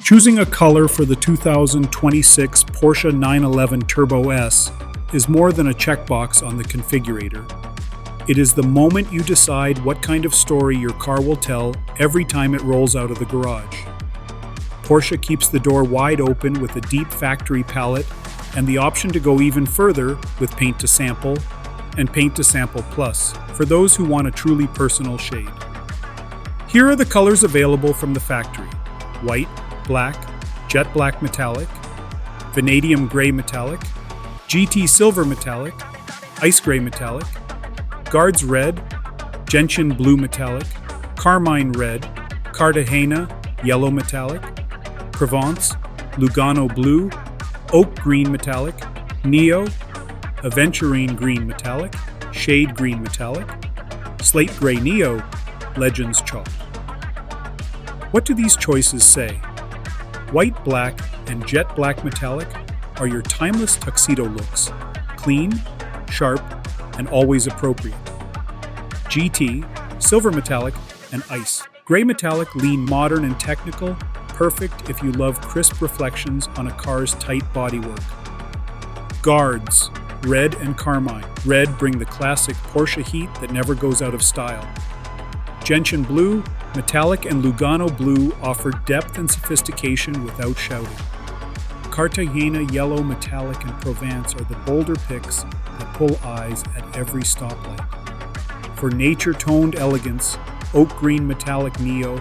Choosing a color for the 2026 Porsche 911 Turbo S is more than a checkbox on the configurator. It is the moment you decide what kind of story your car will tell every time it rolls out of the garage. Porsche keeps the door wide open with a deep factory palette and the option to go even further with Paint to Sample and Paint to Sample Plus for those who want a truly personal shade. Here are the colors available from the factory: white, black, jet black metallic, vanadium gray metallic, GT silver metallic, ice gray metallic, guards red, gentian blue metallic, carmine red, Cartagena yellow metallic, Provence, Lugano blue, oak green metallic, Neo, aventurine green metallic, shade green metallic, slate gray Neo, Legends chalk. What do these choices say? White, black, and jet black metallic are your timeless tuxedo looks, clean, sharp, and always appropriate. GT, silver metallic, and ice. Gray metallic lean modern and technical, perfect if you love crisp reflections on a car's tight bodywork. Guards, red and carmine. Red bring the classic Porsche heat that never goes out of style. Gentian blue, metallic, and Lugano blue offer depth and sophistication without shouting. Cartagena yellow, metallic, and Provence are the bolder picks that pull eyes at every stoplight. For nature-toned elegance, oak green metallic Neo,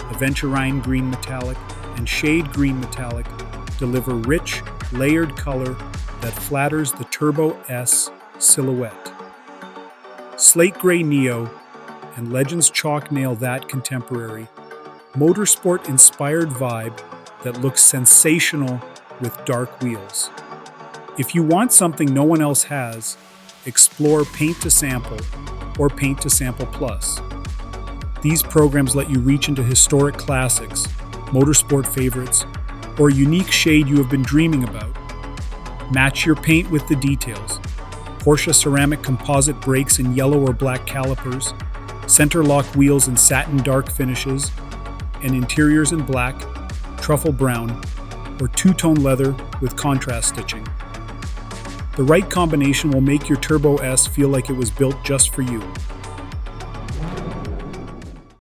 aventurine green metallic, and shade green metallic deliver rich, layered color that flatters the Turbo S silhouette. Slate gray Neo and Legends chalk nail that contemporary, motorsport-inspired vibe that looks sensational with dark wheels. If you want something no one else has, explore Paint to Sample or Paint to Sample Plus. These programs let you reach into historic classics, motorsport favorites, or a unique shade you have been dreaming about. Match your paint with the details. Porsche ceramic composite brakes in yellow or black calipers, center lock wheels in satin dark finishes, and interiors in black, truffle brown, or two-tone leather with contrast stitching. The right combination will make your Turbo S feel like it was built just for you.